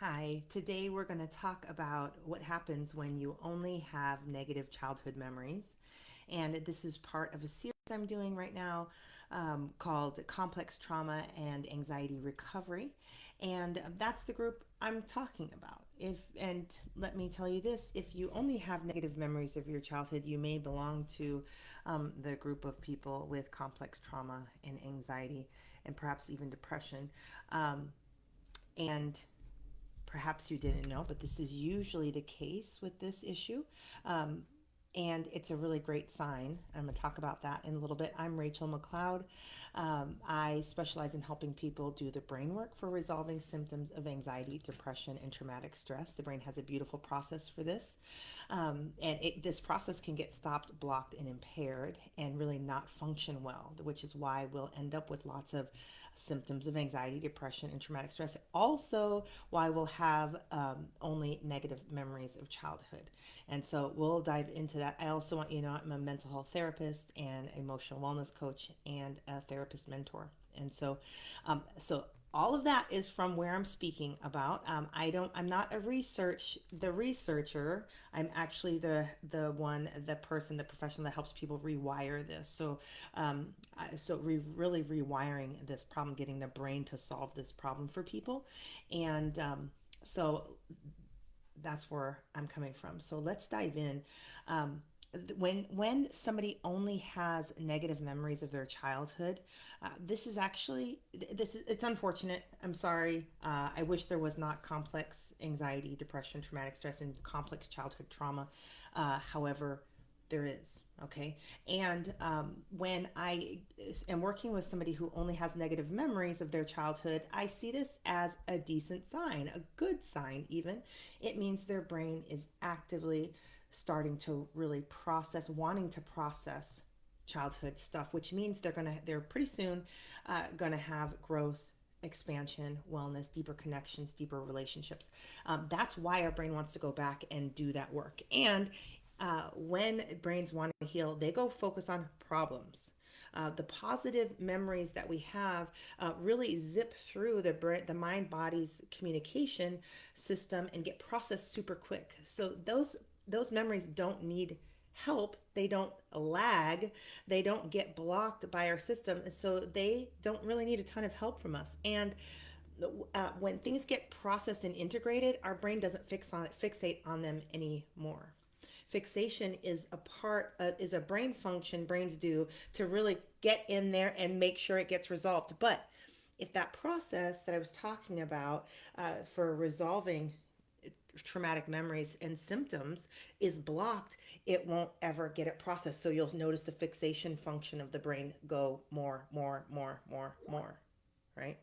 Hi, today we're going to talk about what happens when you only have negative childhood memories. And this is part of a series I'm doing right now called Complex Trauma and Anxiety Recovery. And that's the group I'm talking about. And let me tell you this, if you only have negative memories of your childhood, you may belong to the group of people with complex trauma and anxiety and perhaps even depression. And Perhaps you didn't know, but this is usually the case with this issue. Um, and it's a really great sign. I'm going to talk about that in a little bit. I'm Rachel McLeod. I specialize in helping people do the brain work for resolving symptoms of anxiety, depression, and traumatic stress. The brain has a beautiful process for this. This process can get stopped, blocked, and impaired and really not function well, which is why we'll end up with lots of symptoms of anxiety, depression, and traumatic stress. Also, why we'll have only negative memories of childhood. And so we'll dive into that. I also want you to know I'm a mental health therapist and emotional wellness coach and a therapist mentor. And so all of that is from where I'm speaking about. I'm not the researcher. I'm actually the person, the professional that helps people rewire this. Really rewiring this problem, getting the brain to solve this problem for people. And so that's where I'm coming from. So let's dive in. Um, when somebody only has negative memories of their childhood, this is actually this is it's unfortunate. I'm sorry. I wish there was not complex anxiety, depression, traumatic stress, and complex childhood trauma. However, there is. Okay. And when I am working with somebody who only has negative memories of their childhood, I see this as a decent sign, a good sign, even. It means their brain is actively starting to really process, wanting to process childhood stuff, which means they're pretty soon gonna have growth, expansion, wellness, deeper connections, deeper relationships. That's why our brain wants to go back and do that work. And when brains want to heal, they go focus on problems. The positive memories that we have really zip through the mind body's communication system and get processed super quick. So those memories don't need help. They don't lag. They don't get blocked by our system. So they don't really need a ton of help from us. And when things get processed and integrated, our brain doesn't fixate on them anymore. Fixation is a brain function brains do to really get in there and make sure it gets resolved. But if that process that I was talking about for resolving traumatic memories and symptoms is blocked, it won't ever get it processed. So you'll notice the fixation function of the brain go more, more, more, more, more, right?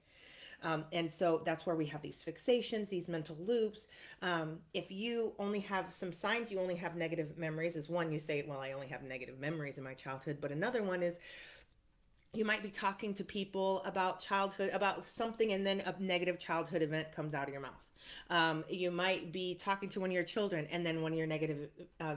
And so that's where we have these fixations, these mental loops. If you only have some signs, you only have negative memories, is one, you say, well, I only have negative memories in my childhood. But another one is you might be talking to people about childhood, about something, and then a negative childhood event comes out of your mouth. You might be talking to one of your children, and then one of your negative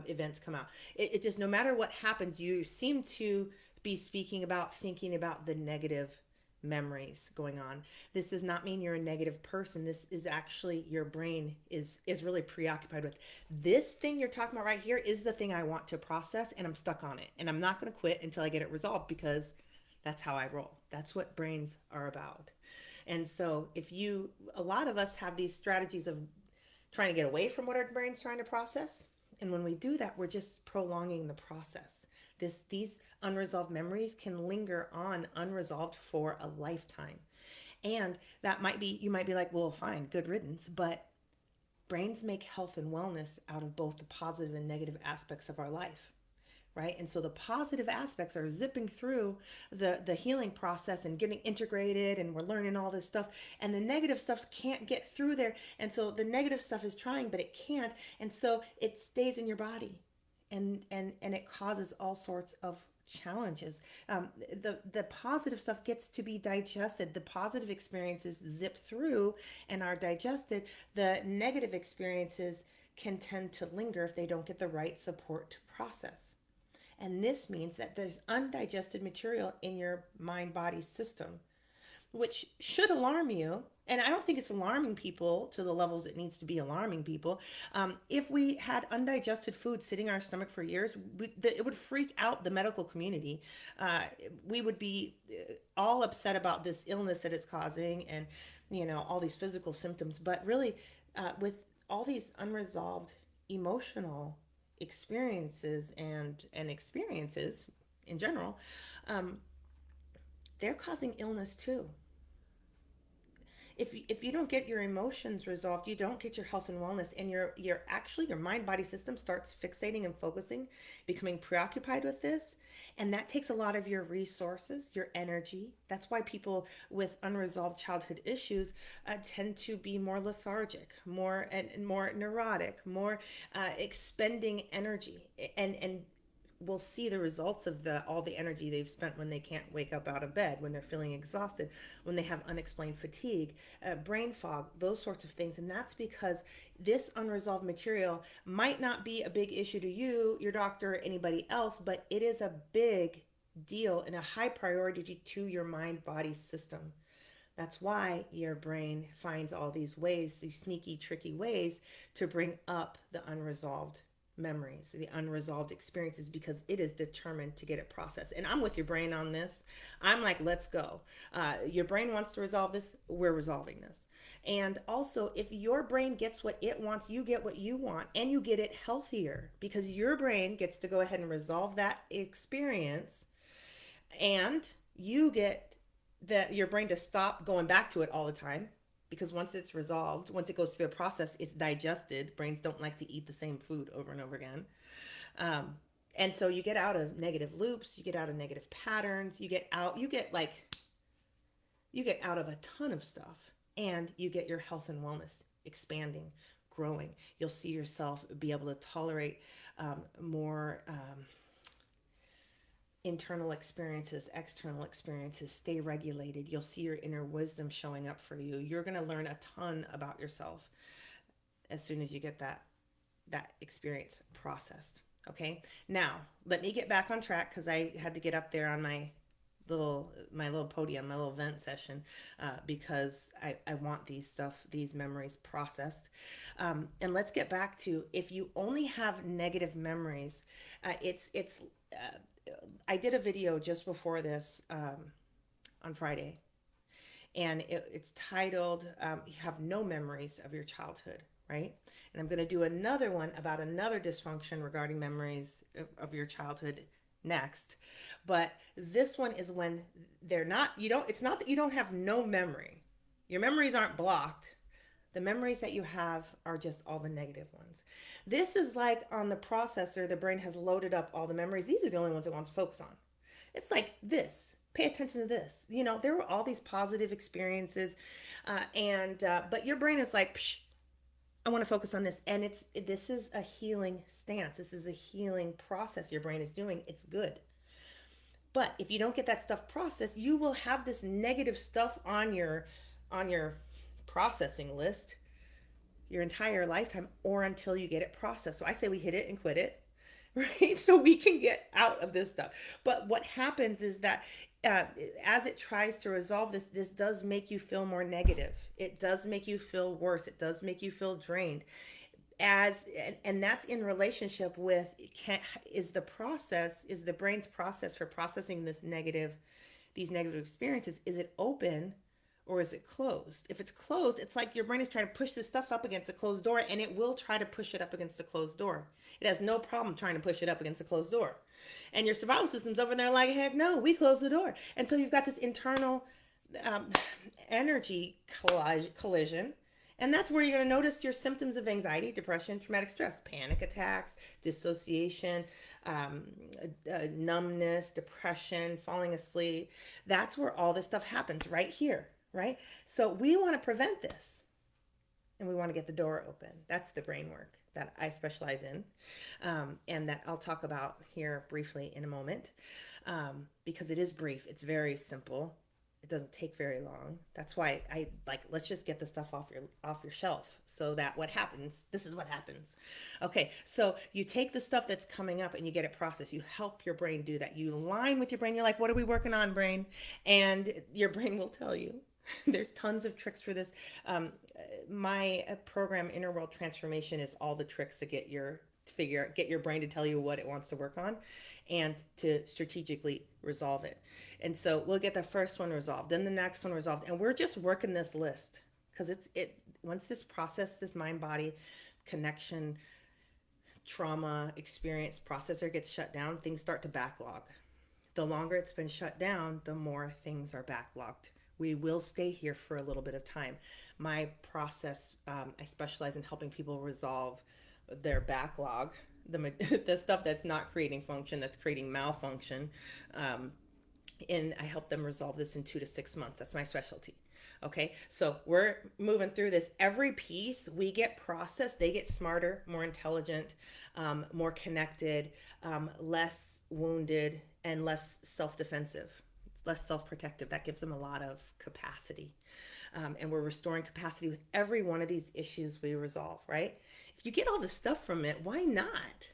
events come out. It just, no matter what happens, you seem to be speaking about, thinking about the negative memories going on. This does not mean you're a negative person. This is actually your brain is really preoccupied with this thing you're talking about right here is the thing I want to process, and I'm stuck on it, and I'm not going to quit until I get it resolved because that's how I roll. That's what brains are about. And so, a lot of us have these strategies of trying to get away from what our brain's trying to process. And when we do that, we're just prolonging the process. These unresolved memories can linger on unresolved for a lifetime. And you might be like, well, fine, good riddance. But brains make health and wellness out of both the positive and negative aspects of our life, right? And so the positive aspects are zipping through the healing process and getting integrated, and we're learning all this stuff, and the negative stuff can't get through there. And so the negative stuff is trying, but it can't, and so it stays in your body, and it causes all sorts of challenges. The positive stuff gets to be digested. The positive experiences zip through and are digested. The negative experiences can tend to linger if they don't get the right support to process. And this means that there's undigested material in your mind body system, which should alarm you. And I don't think it's alarming people to the levels it needs to be alarming people. If we had undigested food sitting in our stomach for years, it would freak out the medical community. Uh, we would be all upset about this illness that it's causing, and all these physical symptoms. But really, with all these unresolved emotional experiences and experiences in general, um, they're causing illness too. If you don't get your emotions resolved, you don't get your health and wellness, and your actually your mind body system starts fixating and focusing, becoming preoccupied with this, and that takes a lot of your resources, your energy. That's why people with unresolved childhood issues tend to be more lethargic, more and more neurotic, more expending energy, and will see the results of the all the energy they've spent when they can't wake up out of bed, when they're feeling exhausted, when they have unexplained fatigue, brain fog, those sorts of things. And that's because this unresolved material might not be a big issue to you, your doctor, anybody else, but it is a big deal and a high priority to your mind body system. That's why your brain finds all these ways, these sneaky, tricky ways to bring up the unresolved memories, the unresolved experiences, because it is determined to get it processed. And I'm with your brain on this. I'm like, let's go. Your brain wants to resolve this. We're resolving this. And also, if your brain gets what it wants, you get what you want, and you get it healthier because your brain gets to go ahead and resolve that experience, and you get your brain to stop going back to it all the time, because once it's resolved, once it goes through the process, it's digested. Brains don't like to eat the same food over and over again. um, and so you get out of negative loops, you get out of negative patterns, you get out of a ton of stuff, and you get your health and wellness expanding, growing. You'll see yourself be able to tolerate more internal experiences, external experiences, stay regulated. You'll see your inner wisdom showing up for you. You're going to learn a ton about yourself as soon as you get that experience processed. Okay? Now, let me get back on track cuz I had to get up there on my little podium, my little vent session, because I want these memories processed. And let's get back to, if you only have negative memories, it's I did a video just before this on Friday, and it's titled "You Have No Memories of Your Childhood." Right? And I'm going to do another one about another dysfunction regarding memories of your childhood next. But this one is when they're not, it's not that you don't have no memory. Your memories aren't blocked. The memories that you have are just all the negative ones. This is like on the processor, the brain has loaded up all the memories. These are the only ones it wants to focus on. It's like this. Pay attention to this. There were all these positive experiences, and but your brain is like, psh, I want to focus on this, and this is a healing stance. This is a healing process your brain is doing. It's good. But if you don't get that stuff processed, you will have this negative stuff on your processing list your entire lifetime, or until you get it processed. So I say we hit it and quit it, right? So we can get out of this stuff. But what happens is that uh, as it tries to resolve this does make you feel more negative. It does make you feel worse. It does make you feel drained. And that's in relationship with, is the brain's process for processing these negative experiences, is it open or is it closed? If it's closed, it's like your brain is trying to push this stuff up against a closed door, and it will try to push it up against a closed door. It has no problem trying to push it up against a closed door. And your survival system's over there like, heck no, we close the door. And so you've got this internal um, energy collision. And that's where you're going to notice your symptoms of anxiety, depression, traumatic stress, panic attacks, dissociation, um, numbness, depression, falling asleep. That's where all this stuff happens, right here, right? So we want to prevent this, and we want to get the door open. That's the brain work that I specialize in, and that I'll talk about here briefly in a moment, because it is brief. It's very simple. It doesn't take very long. That's why I like, let's just get the stuff off your shelf, so that what happens, this is what happens. Okay, so you take the stuff that's coming up and you get it processed. You help your brain do that. You align with your brain. You're like, what are we working on, brain? And your brain will tell you. There's tons of tricks for this. Um, my program, Inner World Transformation, is all the tricks to get your brain to tell you what it wants to work on, and to strategically resolve it. And so we'll get the first one resolved, then the next one resolved, and we're just working this list because it once this process, this mind body connection trauma experience processor gets shut down, things start to backlog. The longer it's been shut down, the more things are backlogged. We will stay here for a little bit of time. My process, I specialize in helping people resolve their backlog, the stuff that's not creating function, that's creating malfunction. Um, and I help them resolve this in 2 to 6 months. That's my specialty. Okay, so we're moving through this. Every piece we get processed, they get smarter, more intelligent, more connected, less wounded, and less self defensive. It's less self protective. That gives them a lot of capacity. And we're restoring capacity with every one of these issues we resolve, right? If you get all the stuff from it, why not?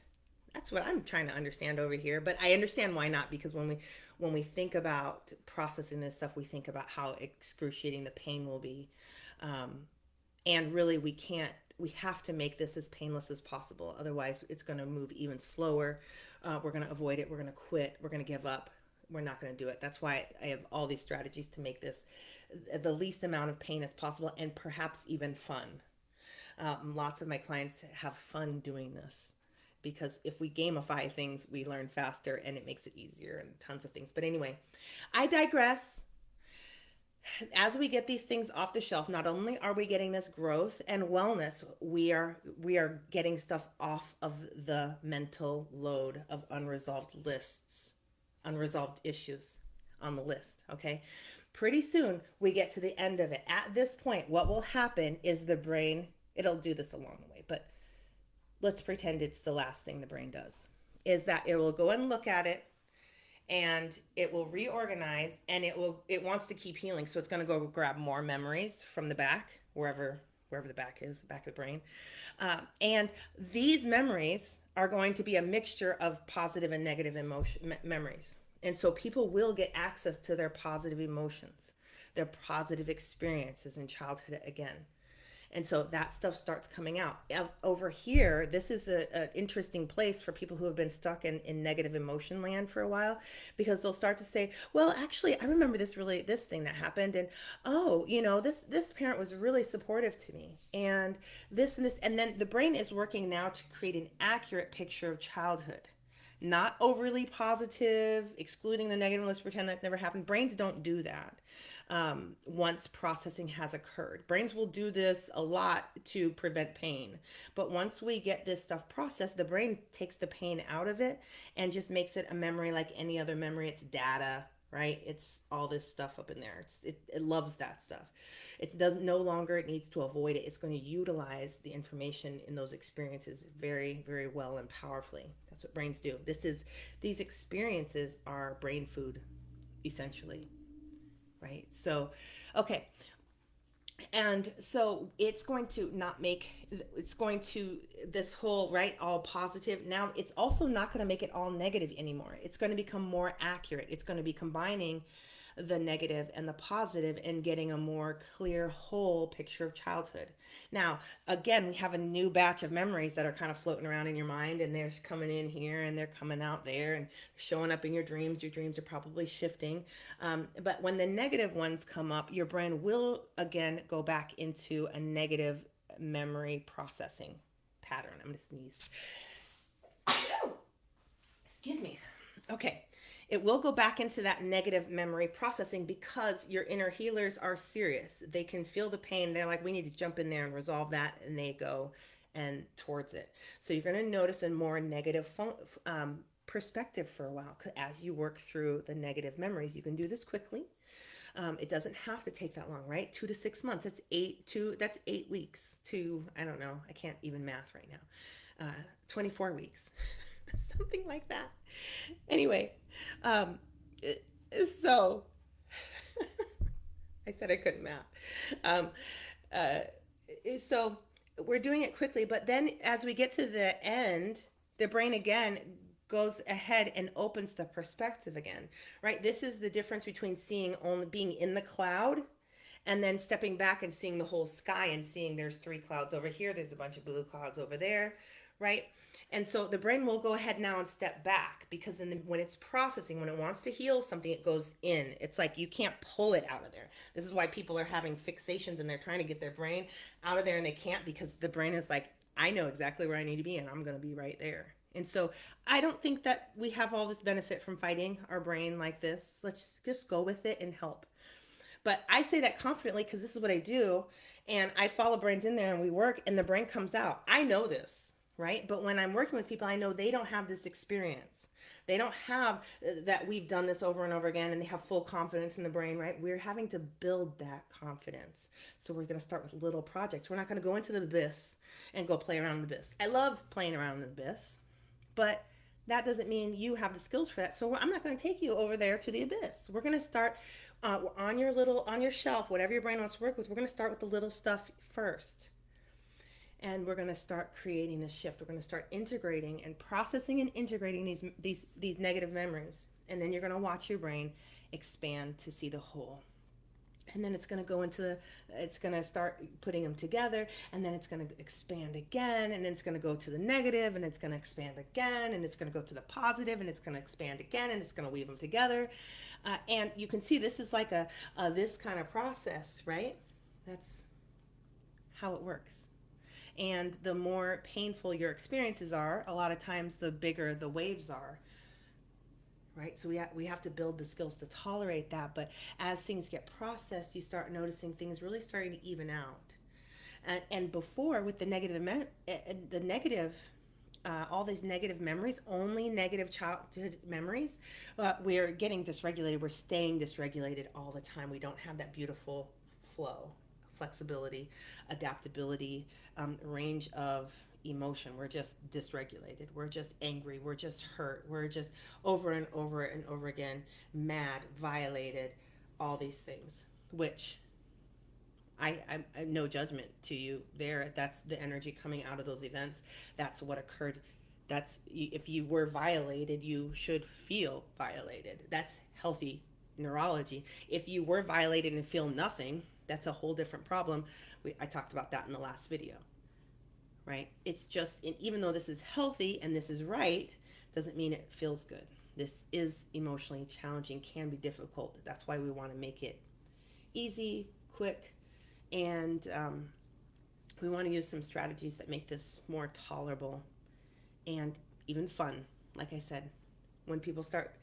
That's what I'm trying to understand over here. But I understand why not, because when we think about processing this stuff, we think about how excruciating the pain will be, um, and really we can't. We have to make this as painless as possible. Otherwise, it's going to move even slower. We're going to avoid it. We're going to quit. We're going to give up. We're not going to do it. That's why I have all these strategies to make this the least amount of pain as possible, and perhaps even fun. Lots of my clients have fun doing this, because if we gamify things, we learn faster and it makes it easier and tons of things. But anyway, I digress. As we get these things off the shelf, not only are we getting this growth and wellness, we are getting stuff off of the mental load of unresolved lists, unresolved issues on the list. Okay. Pretty soon we get to the end of it. At this point, what will happen is the brain, it'll do this along the way, but let's pretend it's the last thing the brain does, is that it will go and look at it, and it will reorganize, and it wants to keep healing, so it's going to go grab more memories from the back, wherever the back is, back of the brain. And these memories are going to be a mixture of positive and negative memories. And so people will get access to their positive emotions, their positive experiences in childhood again. And so that stuff starts coming out. Over here, this is an interesting place for people who have been stuck in negative emotion land for a while, because they'll start to say, well, actually, I remember this thing that happened. And oh, this parent was really supportive to me. And this and this. And then the brain is working now to create an accurate picture of childhood. Not overly positive, excluding the negative, let's pretend that never happened. Brains don't do that once processing has occurred. Brains will do this a lot to prevent pain. But once we get this stuff processed, the brain takes the pain out of it and just makes it a memory like any other memory. It's data, right? It's all this stuff up in there. It loves that stuff. It doesn't no longer it needs to avoid it. It's going to utilize the information in those experiences very, very well and powerfully. That's what brains do. These experiences are brain food, essentially, right? So, okay. And so it's going to not make, it's going to, this whole, right, all positive. Now it's also not going to make it all negative anymore. It's going to become more accurate. It's going to be combining the negative and the positive and getting a more clear whole picture of childhood. Now, again, we have a new batch of memories that are kind of floating around in your mind, and they're coming in here and they're coming out there and showing up in your dreams. Your dreams are probably shifting. But when the negative ones come up, your brain will again go back into a negative memory processing pattern. I'm going to sneeze. Excuse me. Okay. It will go back into that negative memory processing because your inner healers are serious. They can feel the pain. They're like, we need to jump in there and resolve that. And they go and towards it. So you're going to notice a more negative perspective for a while as you work through the negative memories. You can do this quickly. It doesn't have to take that long, right? 2 to 6 months. That's 8 weeks to, I don't know. I can't even math right now. 24 weeks. Something like that. Anyway, um, so I said I couldn't math. Um, uh, so we're doing it quickly, but then as we get to the end, the brain again goes ahead and opens the perspective again, right? This is the difference between seeing only being in the cloud and then stepping back and seeing the whole sky and seeing there's three clouds over here, there's a bunch of blue clouds over there, right? And so the brain will go ahead now and step back, because when it's processing, when it wants to heal something, it goes in. It's like you can't pull it out of there. This is why people are having fixations and they're trying to get their brain out of there and they can't, because the brain is like, I know exactly where I need to be and I'm going to be right there. And so I don't think that we have all this benefit from fighting our brain like this. Let's just go with it and help. But I say that confidently because this is what I do. And I follow brains in there and we work and the brain comes out. I know this, right? But when I'm working with people, I know they don't have this experience. They don't have that we've done this over and over again and they have full confidence in the brain, right? We're having to build that confidence. So we're going to start with little projects. We're not going to go into the abyss and go play around in the abyss. I love playing around in the abyss, but that doesn't mean you have the skills for that. So I'm not going to take you over there to the abyss. We're going to start on your shelf, whatever your brain wants to work with. We're going to start with the little stuff first, and we're going to start creating this shift. We're going to start integrating and processing and integrating these negative memories, and then you're going to watch your brain expand to see the whole. And then it's going to go into, it's going to start putting them together, and then it's going to expand again, and then it's going to go to the negative, and it's going to expand again, and it's going to go to the positive, and it's going to expand again, and it's going to weave them together. And you can see this is like a this kind of process, right? That's how it works. And the more painful your experiences are, a lot of times the bigger the waves are, right? So we have to build the skills to tolerate that. But as things get processed, you start noticing things really starting to even out. And before, with the all these negative memories, only negative childhood memories, we're getting dysregulated. We're staying dysregulated all the time. We don't have that beautiful flow, flexibility, adaptability, range of emotion. We're just dysregulated. We're just angry. We're just hurt. We're just over and over and over again mad, violated, all these things, which I no judgment to you there. That's the energy coming out of those events. That's what occurred. That's, if you were violated, you should feel violated. That's healthy neurology. If you were violated and feel nothing, that's a whole different problem. I talked about that in the last video, right? It's just, and even though this is healthy and this is right, doesn't mean it feels good. This is emotionally challenging, can be difficult. That's why we want to make it easy, quick, and we want to use some strategies that make this more tolerable and even fun. Like I said, when people start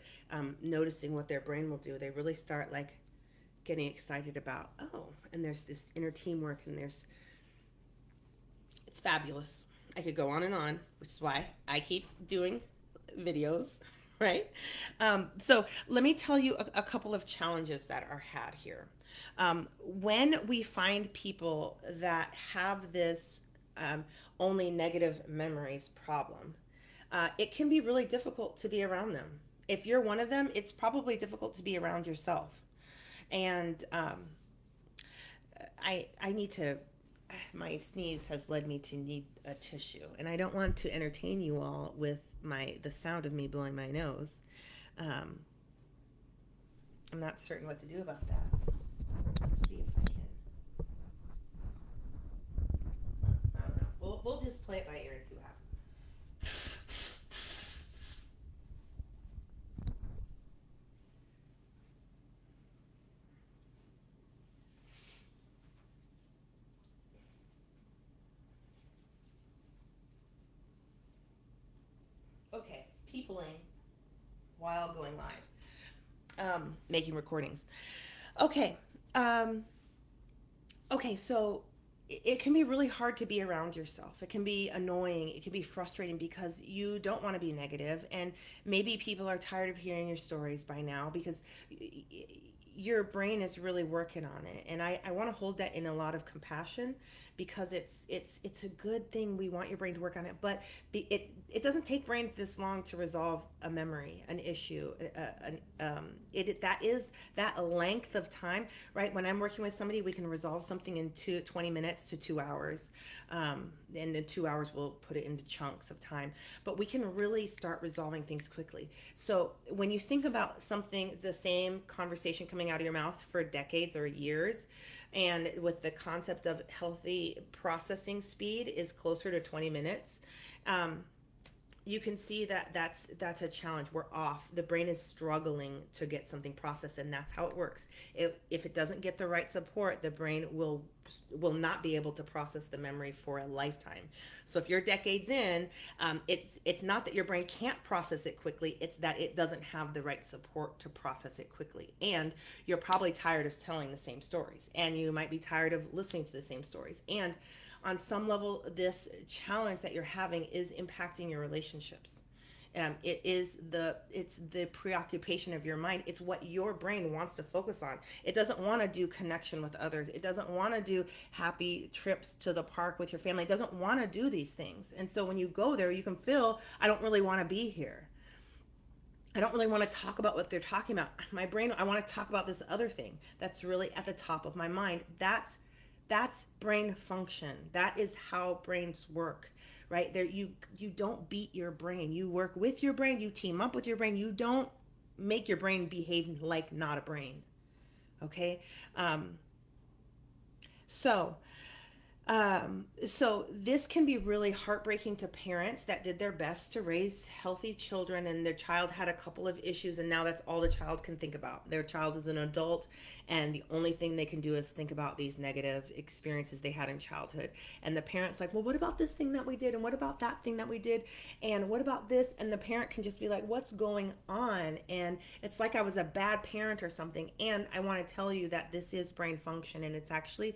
noticing what their brain will do, they really start like getting excited about, oh, and there's this inner teamwork, and it's fabulous. I could go on, which is why I keep doing videos, right? So let me tell you a couple of challenges that are had here. When we find people that have this only negative memories problem, it can be really difficult to be around them. If you're one of them, it's probably difficult to be around yourself. And I need to, my sneeze has led me to need a tissue, and I don't want to entertain you all with the sound of me blowing my nose. I'm not certain what to do about that. Let's see if I can. I don't know. We'll just play it by ear and see what happens. Okay, peopling while going live, making recordings. Okay, um, okay, so it can be really hard to be around yourself. It can be annoying. It can be frustrating because you don't want to be negative, and maybe people are tired of hearing your stories by now because your brain is really working on it. And I want to hold that in a lot of compassion because it's a good thing. We want your brain to work on it, but it doesn't take brains this long to resolve a memory, an issue. That is that length of time, right? When I'm working with somebody, we can resolve something in 20 minutes to 2 hours, and then 2 hours we'll put it into chunks of time. But we can really start resolving things quickly. So when you think about something, the same conversation coming out of your mouth for decades or years, And with the concept of healthy processing speed is closer to 20 minutes. Um, you can see that that's a challenge. We're off. The brain is struggling to get something processed, and that's how it works. If it doesn't get the right support, the brain will not be able to process the memory for a lifetime. So if you're decades in, it's not that your brain can't process it quickly. It's that it doesn't have the right support to process it quickly. And you're probably tired of telling the same stories, and you might be tired of listening to the same stories. And on some level, this challenge that you're having is impacting your relationships. It's the preoccupation of your mind. It's what your brain wants to focus on. It doesn't want to do connection with others. It doesn't want to do happy trips to the park with your family. It doesn't want to do these things. And so when you go there, you can feel, I don't really want to be here. I don't really want to talk about what they're talking about. My brain, I want to talk about this other thing that's really at the top of my mind. That's brain function. That is how brains work, right? There, you don't beat your brain. You work with your brain. You team up with your brain. You don't make your brain behave like not a brain. Okay, um, so so this can be really heartbreaking to parents that did their best to raise healthy children, and their child had a couple of issues, and now that's all the child can think about. Their child is an adult, and the only thing they can do is think about these negative experiences they had in childhood. And the parent's like, well, what about this thing that we did? And what about that thing that we did? And what about this? And the parent can just be like, what's going on? And it's like I was a bad parent or something. And I want to tell you that this is brain function, and it's actually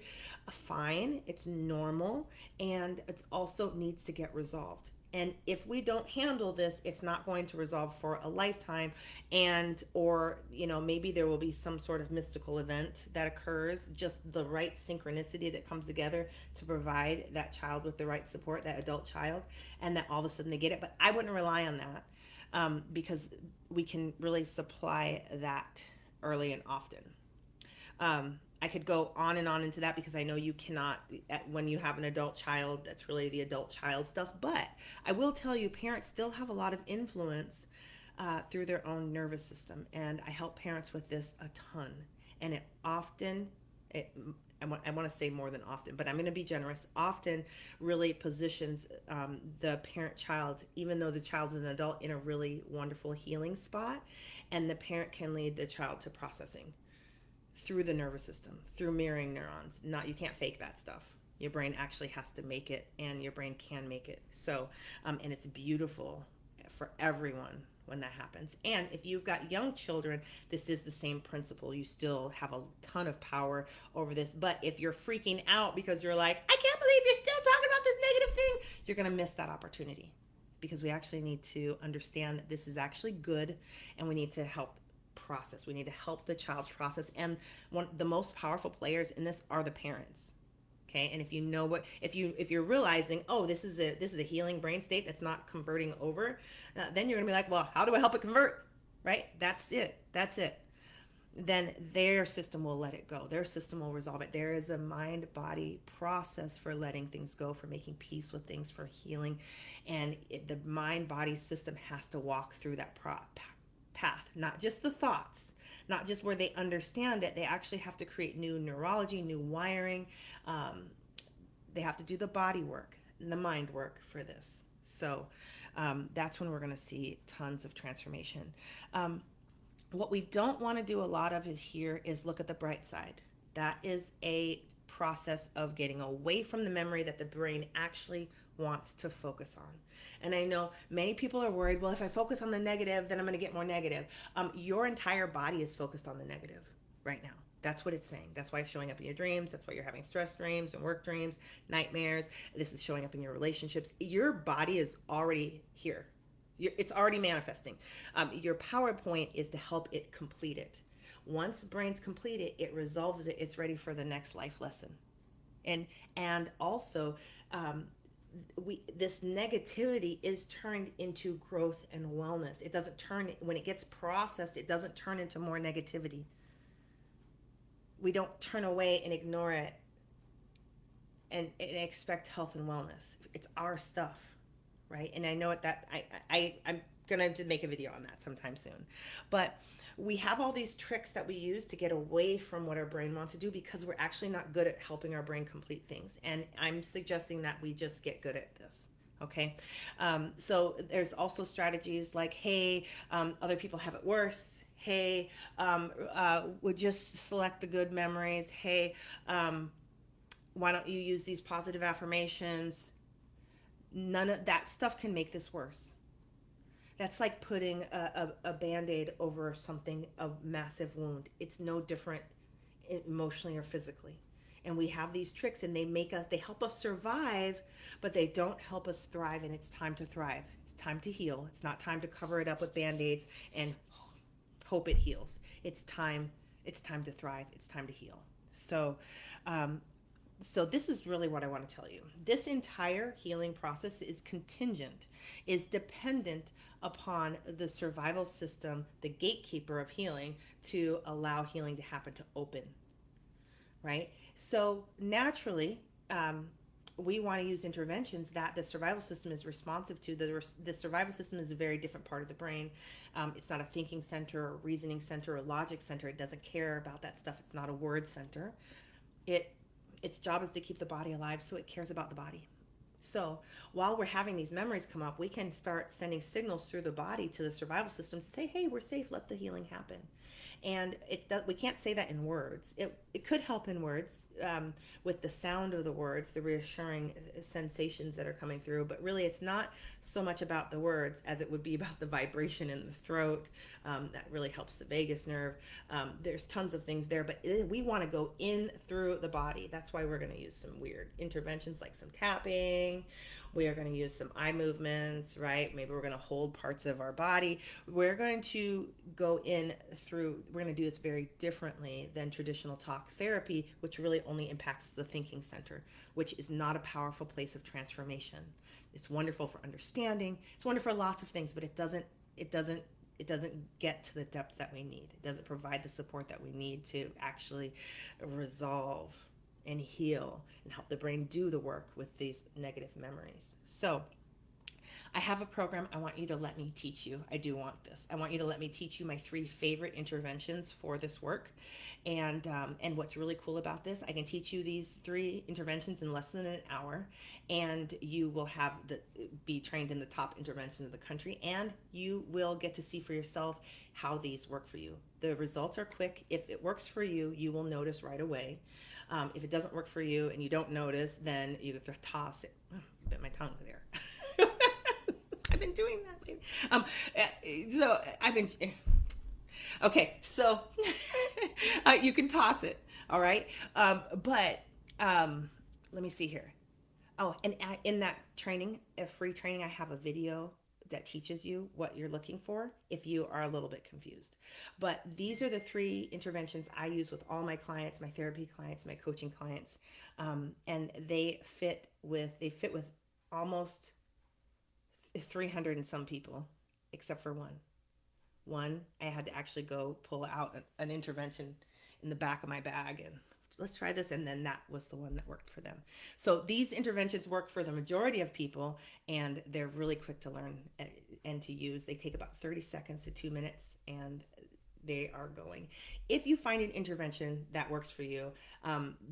fine, it's normal, and it also needs to get resolved. And if we don't handle this, it's not going to resolve for a lifetime. And or maybe there will be some sort of mystical event that occurs, just the right synchronicity that comes together to provide that child with the right support, that adult child, and that all of a sudden they get it. But I wouldn't rely on that, because we can really supply that early and often. I could go on and on into that, because I know you cannot, when you have an adult child, that's really the adult child stuff. But I will tell you, parents still have a lot of influence through their own nervous system. And I help parents with this a ton. And it often, it, I want to say more than often, but I'm going to be generous, often really positions the parent child, even though the child is an adult, in a really wonderful healing spot. And the parent can lead the child to processing through the nervous system, through mirroring neurons. Not, you can't fake that stuff. Your brain actually has to make it, and your brain can make it. So, and it's beautiful for everyone when that happens. And if you've got young children, this is the same principle. You still have a ton of power over this. But if you're freaking out because you're like, I can't believe you're still talking about this negative thing, you're going to miss that opportunity, because we actually need to understand that this is actually good, and we need to help process. We need to help the child process. And one the most powerful players in this are the parents. Okay, and if you're realizing, oh, this is a healing brain state that's not converting over, then you're gonna be like, well, how do I help it convert? Right? That's it. Then their system will let it go. Their system will resolve it. There is a mind body process for letting things go, for making peace with things, for healing. And the mind body system has to walk through that path, not just the thoughts, not just where they understand it. They actually have to create new neurology, new wiring. Um, they have to do the body work and the mind work for this. So that's when we're going to see tons of transformation. Um, what we don't want to do a lot of is here is look at the bright side. That is a process of getting away from the memory that the brain actually wants to focus on. And I know many people are worried, well, if I focus on the negative, then I'm going to get more negative. Your entire body is focused on the negative right now. That's what it's saying. That's why it's showing up in your dreams. That's why you're having stress dreams and work dreams, nightmares. This is showing up in your relationships. Your body is already here. It's already manifesting. Your PowerPoint is to help it complete it. Once brains complete it, it resolves it. It's ready for the next life lesson. And also, this negativity is turned into growth and wellness. It doesn't turn, when it gets processed, it doesn't turn into more negativity. We don't turn away and ignore it and expect health and wellness. It's our stuff, right? And I know that I'm gonna make a video on that sometime soon. But we have all these tricks that we use to get away from what our brain wants to do because we're actually not good at helping our brain complete things. And I'm suggesting that we just get good at this. Okay. So there's also strategies like, hey, other people have it worse. Hey, would just select the good memories. Hey, why don't you use these positive affirmations? None of that stuff can make this worse. That's like putting a band-aid over something, a massive wound. It's no different emotionally or physically. And we have these tricks and they help us survive, but they don't help us thrive. And it's time to thrive. It's time to heal. It's not time to cover it up with band-aids and hope it heals. It's time to thrive. It's time to heal. So, um, so this is really what I want to tell you. This entire healing process is contingent, is dependent upon the survival system, the gatekeeper of healing, to allow healing to happen, to open, right? So naturally, we want to use interventions that the survival system is responsive to. The survival system is a very different part of the brain. It's not a thinking center or reasoning center or logic center. It doesn't care about that stuff. It's not a word center. It its job is to keep the body alive, so it cares about the body. So while we're having these memories come up, we can start sending signals through the body to the survival system to say, hey, we're safe, let the healing happen. And we can't say that in words. It could help in words, with the sound of the words, the reassuring sensations that are coming through. But really, it's not so much about the words as it would be about the vibration in the throat. That really helps the vagus nerve. There's tons of things there, but we want to go in through the body. That's why we're going to use some weird interventions like some tapping. We are going to use some eye movements, right? Maybe we're going to hold parts of our body. We're going to go in through, we're going to do this very differently than traditional talk therapy, which really only impacts the thinking center, which is not a powerful place of transformation. It's wonderful for understanding. It's wonderful for lots of things, but it doesn't get to the depth that we need. It doesn't provide the support that we need to actually resolve and heal and help the brain do the work with these negative memories. So I have a program. I want you to let me teach you. I do want this. I want you to let me teach you my 3 favorite interventions for this work. And what's really cool about this, I can teach you these 3 interventions in less than an hour, and you will be trained in the top interventions of the country, and you will get to see for yourself how these work for you. The results are quick. If it works for you, you will notice right away. If it doesn't work for you and you don't notice, then you have to toss it. Oh, I bit my tongue there. I've been doing that lately. So I've been. Okay, so you can toss it. All right, but let me see here. Oh, and in that training, a free training, I have a video that teaches you what you're looking for if you are a little bit confused. But these are the 3 interventions I use with all my clients, my therapy clients, my coaching clients, and they fit with almost 300 and some people, except for one. One, I had to actually go pull out an intervention in the back of my bag and let's try this. And then that was the one that worked for them. So these interventions work for the majority of people, and they're really quick to learn and to use. They take about 30 seconds to 2 minutes, and they are going. If you find an intervention that works for you,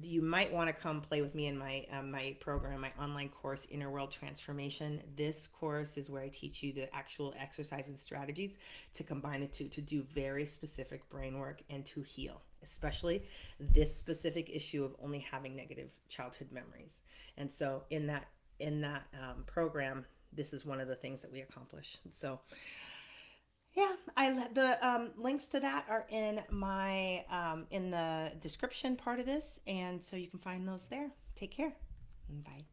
you might want to come play with me in my program, my online course, Inner World Transformation. This course is where I teach you the actual exercise and strategies to combine the two to do very specific brain work and to heal, especially this specific issue of only having negative childhood memories. And so in that program, this is one of the things that we accomplish. So yeah, the links to that are in the description part of this, and so you can find those there. Take care. Bye.